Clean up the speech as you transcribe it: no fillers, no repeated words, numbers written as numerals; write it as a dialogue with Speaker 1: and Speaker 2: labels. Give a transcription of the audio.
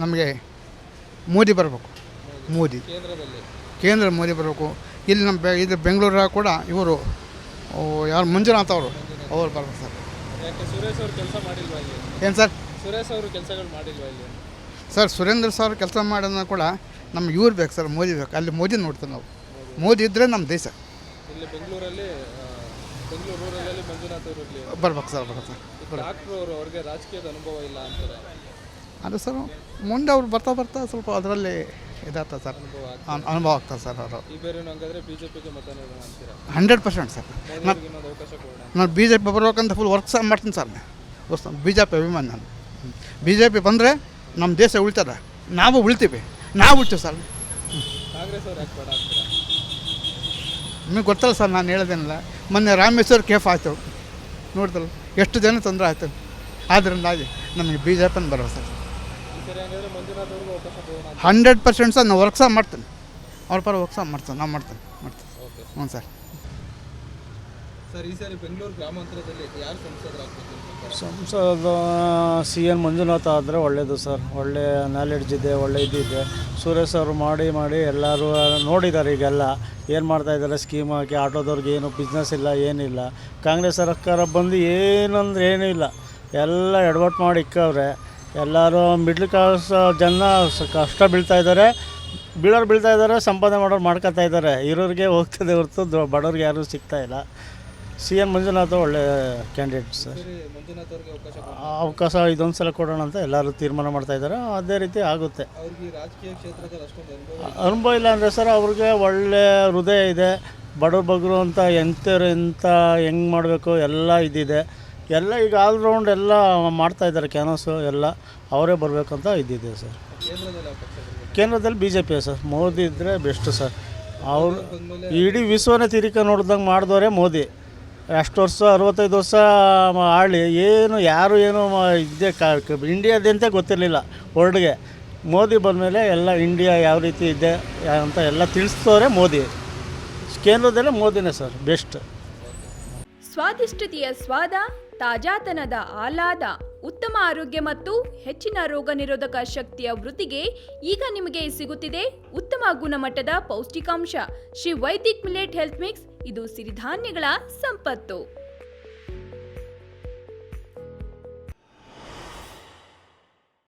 Speaker 1: ನಮಗೆ ಮೋದಿ ಬರಬೇಕು. ಮೋದಿ ಕೇಂದ್ರ ಮೋದಿ ಬರಬೇಕು. ಇಲ್ಲಿ ನಮ್ಮ ಇದು ಬೆಂಗಳೂರಾಗ ಕೂಡ ಇವರು ಯಾರು ಮಂಜುನಾಥ್ ಅವ್ರು ಬರ್ಬೇಕು ಸರ್.
Speaker 2: ಸುರೇಶ್ ಅವರು ಕೆಲಸ ಮಾಡಿಲ್ವಾ ಇಲ್ಲಿ?
Speaker 1: ಏನು ಸರ್?
Speaker 2: ಸುರೇಶ್ ಅವರು ಕೆಲಸಗಳು ಮಾಡಿಲ್ವಾ ಇಲ್ಲಿ?
Speaker 1: ಸರ್ ಸುರೇಂದ್ರ ಸರ್ ಕೆಲಸ ಮಾಡೋದನ್ನ ಕೂಡ ನಮ್ಗೆ ಇವ್ರು ಬೇಕು ಸರ್, ಮೋದಿ ಬೇಕು. ಅಲ್ಲಿ ಮೋದಿ ನೋಡ್ತೀವಿ ನಾವು. ಮೋದಿ ಇದ್ದರೆ ನಮ್ಮ ದೇಶ.
Speaker 2: ಇಲ್ಲಿ ಬೆಂಗಳೂರಲ್ಲಿ ಮಂಜುನಾಥ್ ಅವರು
Speaker 1: ಬರ್ಬೇಕು ಸರ್, ಬರ್ಬೇಕು ಸರ್.
Speaker 2: ಡಾಕ್ಟ್ರು ಅವರು ಅವ್ರಿಗೆ ರಾಜಕೀಯದ ಅನುಭವ ಇಲ್ಲ ಅಂತಾರೆ.
Speaker 1: ಅದು ಸರ್ ಮುಂದೆ ಅವ್ರು ಬರ್ತಾ ಸ್ವಲ್ಪ ಅದರಲ್ಲಿ ಇದಾಗ್ತದೆ ಸರ್, ಅನುಭವ ಆಗ್ತದೆ ಸರ್. ಅವರು
Speaker 2: ಈ ಬೇರೆ ಹಂಗಾದ್ರೆ ಬಿಜೆಪಿಗೆ ಮತ ನೀಡೋಣ ಅಂತೀರಾ?
Speaker 1: 100% ಸರ್.
Speaker 2: ಅವಕಾಶ ಕೊಡೋಣ.
Speaker 1: ನಾನು BJP ಬರ್ಬೇಕಂತ ಫುಲ್ ವರ್ಕ್ ಸಹ ಮಾಡ್ತೀನಿ ಸರ್. ನಾನು BJP ಅಭಿಮಾನಿ. ನಾನು BJP ಬಂದರೆ ನಮ್ಮ ದೇಶ ಉಳಿತದೆ, ನಾವು ಉಳಿತೀವಿ ಸರ್.
Speaker 2: ಕಾಂಗ್ರೆಸ್ ಅವ್ರು ಯಾಕೆ ಬೇಡ ಅಂತೀರಾ?
Speaker 1: ನಿಮಗೆ ಗೊತ್ತಲ್ಲ ಸರ್, ನಾನು ಹೇಳೋದೇನಿಲ್ಲ. ಮೊನ್ನೆ ರಾಮೇಶ್ವರ ಕೇಫ್ ಆಯಿತು ನೋಡ್ತಲ್ಲ, ಎಷ್ಟು ಜನ ತೊಂದರೆ ಆಯಿತು. ಆದ್ದರಿಂದಾಗಿ ನಮಗೆ BJP ಬರೋ ಸರ್. 100% ಸರ್. ನಾವು ವರ್ಕ್ ಸಹ ಮಾಡ್ತೀನಿ, ಅವ್ರ ಪರ ವರ್ಕ್ ಸಹ ಮಾಡ್ತೀನಿ, ನಾವು ಮಾಡ್ತೀನಿ. ಹ್ಞೂ ಸರ್.
Speaker 2: ಸರ್ ಈ ಸಾರಿ ಬೆಂಗಳೂರು ಗ್ರಾಮಾಂತರದಲ್ಲಿ ಯಾರು ಸಂಸದರಾಗಬೇಕು?
Speaker 3: ಸಂಸದ CN ಮಂಜುನಾಥ ಆದರೆ ಒಳ್ಳೆಯದು ಸರ್. ಒಳ್ಳೆಯ ನಾಲೆಡ್ಜ್ ಇದೆ, ಒಳ್ಳೆ ಇದಿದೆ. ಸುರೇಶ್ ಅವರು ಮಾಡಿ ಎಲ್ಲರೂ ನೋಡಿದ್ದಾರೆ ಈಗೆಲ್ಲ ಏನು ಮಾಡ್ತಾಯಿದ್ದಾರೆ. ಸ್ಕೀಮ್ ಹಾಕಿ ಆಟೋದವ್ರಿಗೆ ಏನು ಬಿಸ್ನೆಸ್ ಇಲ್ಲ, ಏನಿಲ್ಲ. ಕಾಂಗ್ರೆಸ್ ಸರ್ಕಾರ ಬಂದು ಏನಂದ್ರೆ ಏನೂ ಇಲ್ಲ, ಎಲ್ಲ ಎಡವಟ್ಟು ಮಾಡಿ ಇಕ್ಕವ್ರೆ. ಎಲ್ಲರೂ ಮಿಡ್ಲ್ ಕ್ಲಾಸ್ ಜನ ಕಷ್ಟ ಬೀಳ್ತಾಯಿದ್ದಾರೆ, ಸಂಪಾದನೆ ಮಾಡೋರು ಮಾಡ್ಕೊತಾ ಇದ್ದಾರೆ. ಇರೋರಿಗೆ ಹೋಗ್ತದೆ ಹೊರತು ಬಡವ್ರಿಗೆ ಯಾರೂ ಸಿಗ್ತಾಯಿಲ್ಲ. CN ಮಂಜುನಾಥ ಒಳ್ಳೆ ಕ್ಯಾಂಡಿಡೇಟ್ ಸರ್. ಅವಕಾಶ ಇದೊಂದು ಸಲ ಕೊಡೋಣ ಅಂತ ಎಲ್ಲರೂ ತೀರ್ಮಾನ ಮಾಡ್ತಾಯಿದ್ದಾರೆ. ಅದೇ ರೀತಿ ಆಗುತ್ತೆ. ಅನುಭವ ಇಲ್ಲ ಅಂದರೆ ಸರ್, ಅವ್ರಿಗೆ ಒಳ್ಳೆ ಹೃದಯ ಇದೆ. ಬಡವ್ರ ಬಗ್ಗರು ಅಂತ ಎಂಥ ಹೆಂಗೆ ಮಾಡಬೇಕು ಎಲ್ಲ ಇದಿದೆ. ಎಲ್ಲ ಈಗ ಆಲ್ರೌಂಡ್ ಎಲ್ಲ ಮಾಡ್ತಾಯಿದ್ದಾರೆ. ಕ್ಯಾನಸು ಎಲ್ಲ ಅವರೇ ಬರಬೇಕಂತ ಇದ್ದಿದೆ ಸರ್. ಕೇಂದ್ರದಲ್ಲಿ BJP ಸರ್. ಮೋದಿ ಇದ್ದರೆ ಬೆಸ್ಟು ಸರ್. ಅವರು ಇಡೀ ವಿಶ್ವನೇ ತಿರುಗಿ ನೋಡ್ದಂಗೆ ಮಾಡಿದವರೇ ಮೋದಿ. ಅಷ್ಟು ವರ್ಷ 65 ವರ್ಷ ಆಳಿ ಯಾರು ಇದ್ದೇ ಇಂಡಿಯಾದಂತೆ ಗೊತ್ತಿರಲಿಲ್ಲ ವರ್ಲ್ಡ್ಗೆ. ಮೋದಿ ಬಂದಮೇಲೆ ಎಲ್ಲ ಇಂಡಿಯಾ ಯಾವ ರೀತಿ ಇದೆ ಅಂತ ಎಲ್ಲ ತಿಳಿಸ್ತವ್ರೆ ಮೋದಿ. ಕೇಂದ್ರದಲ್ಲೇ ಮೋದಿನೇ ಸರ್ ಬೆಸ್ಟ್.
Speaker 4: ಸ್ವಾದಿಷ್ಟತೆಯ ಸ್ವಾದ, ತಾಜಾತನದ ಆಹ್ಲಾದ, ಉತ್ತಮ ಆರೋಗ್ಯ ಮತ್ತು ಹೆಚ್ಚಿನ ರೋಗ ನಿರೋಧಕ ಶಕ್ತಿಯ ವೃದ್ಧಿಗೆ ಈಗ ನಿಮಗೆ ಸಿಗುತ್ತಿದೆ ಉತ್ತಮ ಗುಣಮಟ್ಟದ ಪೌಷ್ಟಿಕಾಂಶ. Shri Vaidik millet health mix. ಇದು ಸಿರಿಧಾನ್ಯಗಳ ಸಂಪತ್ತು.